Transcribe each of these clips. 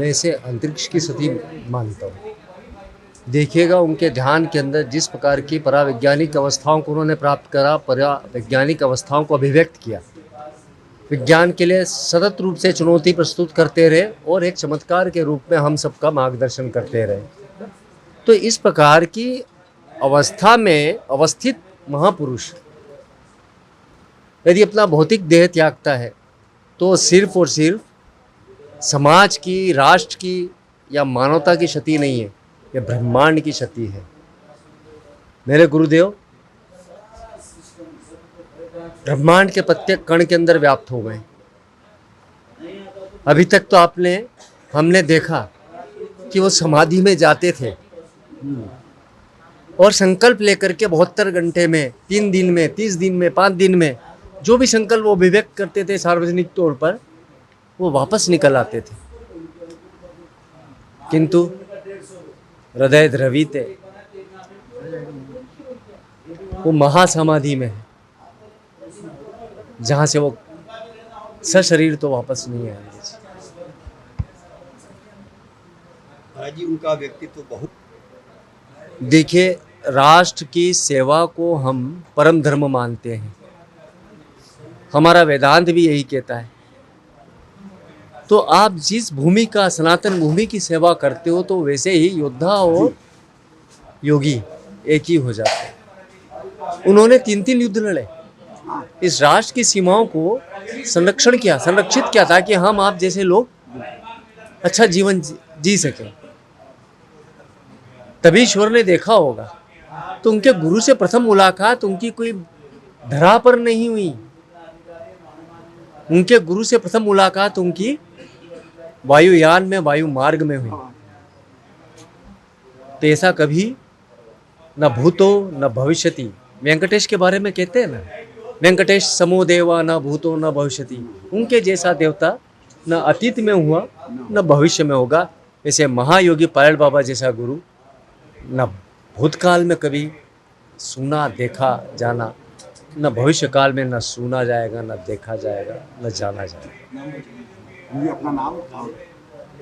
मैं इसे अंतरिक्ष की सती मानता हूँ। देखिएगा उनके ध्यान के अंदर जिस प्रकार की परावैज्ञानिक अवस्थाओं को उन्होंने प्राप्त करा, परावैज्ञानिक अवस्थाओं को अभिव्यक्त किया, विज्ञान के लिए सतत रूप से चुनौती प्रस्तुत करते रहे और एक चमत्कार के रूप में हम सबका मार्गदर्शन करते रहे। तो इस प्रकार की अवस्था में अवस्थित महापुरुष यदि अपना भौतिक देह त्यागता है तो सिर्फ और सिर्फ समाज की, राष्ट्र की या मानवता की क्षति नहीं है, यह ब्रह्मांड की क्षति है। मेरे गुरुदेव ब्रह्मांड के प्रत्येक कण के अंदर व्याप्त हो गए। अभी तक तो हमने देखा कि वो समाधि में जाते थे और संकल्प लेकर के 72 घंटे में, 3 दिन में, 30 दिन में, 5 दिन में जो भी संकल्प वो अभिव्यक्त करते थे सार्वजनिक तौर पर, वो वापस निकल आते थे। किंतु हृदय द्रवित है, वो महासमाधि में है, जहाँ से वो सशरीर तो वापस नहीं आएंगे। जी उनका व्यक्तित्व बहुत, देखिए राष्ट्र की सेवा को हम परम धर्म मानते हैं, हमारा वेदांत भी यही कहता है। तो आप जिस भूमि का, सनातन भूमि की सेवा करते हो, तो वैसे ही योद्धा और योगी एक ही हो जाते हैं। उन्होंने 3 युद्ध लड़े, इस राष्ट्र की सीमाओं को संरक्षित किया ताकि हम आप जैसे लोग अच्छा जीवन जी सकें। तभी ईश्वर ने देखा होगा। तो उनके गुरु से प्रथम मुलाकात उनकी कोई धरा पर नहीं हुई, उनके गुरु से प्रथम मुलाकात उनकी वायुयान में, वायु मार्ग में हुई। तो ऐसा कभी न भूतो न भविष्यति, वेंकटेश के बारे में कहते हैं ना, वेंकटेश समो देवा न भूतो न भविष्यति, उनके जैसा देवता न अतीत में हुआ न भविष्य में होगा। ऐसे महायोगी पायल बाबा जैसा गुरु न भूतकाल में कभी सुना देखा जाना, न भविष्य काल में न सुना जाएगा, न देखा जाएगा, न जाना जाएगा। मुझे अपना नाम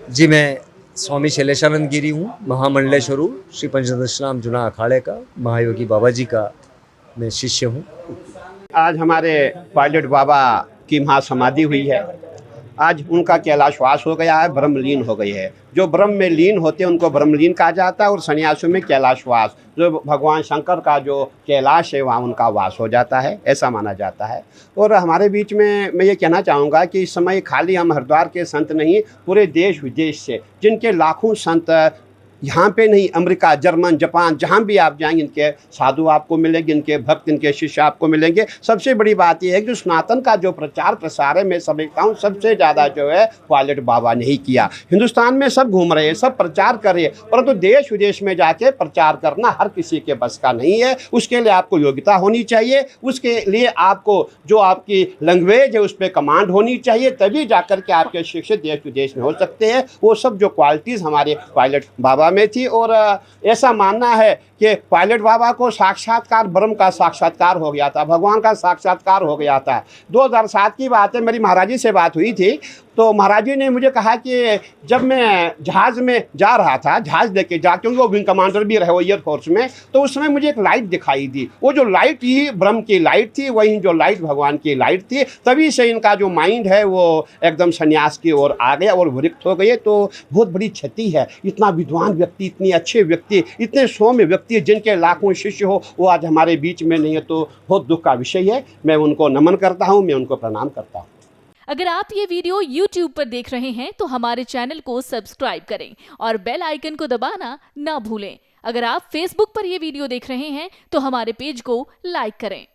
जी, मैं स्वामी शैलेशानंद गिरी हूँ, महामंडलेश्वरू श्री पंचदशनाम जुना अखाड़े का, महायोगी बाबा जी का मैं शिष्य हूँ। आज हमारे पायलट बाबा की महासमाधि हुई है। आज उनका कैलाशवास हो गया है, ब्रह्मलीन हो गई है। जो ब्रह्म में लीन होते हैं उनको ब्रह्मलीन कहा जाता है, और सन्यासियों में कैलाशवास, जो भगवान शंकर का जो कैलाश है वहाँ उनका वास हो जाता है, ऐसा माना जाता है। और हमारे बीच में मैं ये कहना चाहूँगा कि इस समय खाली हम हरिद्वार के संत नहीं, पूरे देश विदेश से जिनके लाखों संत यहाँ पे नहीं, अमेरिका, जर्मन, जापान, जहाँ भी आप जाएंगे इनके साधु आपको मिलेंगे, इनके भक्त, इनके शिष्य आपको मिलेंगे। सबसे बड़ी बात यह है कि सनातन का जो प्रचार प्रसार है, मैं समझता हूँ सबसे ज़्यादा जो है पायलट बाबा ने ही किया। हिंदुस्तान में सब घूम रहे हैं, सब प्रचार कर रहे हैं, परंतु देश विदेश में जाके प्रचार करना हर किसी के बस का नहीं है। उसके लिए आपको योग्यता होनी चाहिए, उसके लिए आपको जो आपकी लैंग्वेज है उस पर कमांड होनी चाहिए, तभी जाकर के आपके शिष्य देश विदेश में हो सकते हैं। वो सब जो क्वालिटीज़ हमारे पायलट बाबा में थी। और ऐसा मानना है कि पायलट बाबा को साक्षात्कार, ब्रह्म का साक्षात्कार हो गया था, भगवान का साक्षात्कार हो गया था। 2007 की बात है, मेरी महाराज जी से बात हुई थी, तो महाराज जी ने मुझे कहा कि जब मैं जहाज़ में जा रहा था, जहाज़ लेके क्योंकि वो विंग कमांडर भी रहे वो एयरफोर्स में, तो उस समय मुझे एक लाइट दिखाई दी। वो जो लाइट ही ब्रह्म की लाइट थी, वही जो लाइट भगवान की लाइट थी। तभी से इनका जो माइंड है वो एकदम संन्यास की ओर आ गया और विरक्त हो गए। तो बहुत बड़ी क्षति है। इतना विद्वान व्यक्ति, इतने अच्छे व्यक्ति, इतने सौम्य व्यक्ति जिनके लाखों शिष्य हो, वो आज हमारे बीच में नहीं है, तो बहुत दुख का विषय है। मैं उनको नमन करता हूँ, मैं उनको प्रणाम करता हूँ। अगर आप ये वीडियो YouTube पर देख रहे हैं तो हमारे चैनल को सब्सक्राइब करें और बेल आइकन को दबाना ना भूलें। अगर आप Facebook पर ये वीडियो देख रहे हैं तो हमारे पेज को लाइक करें।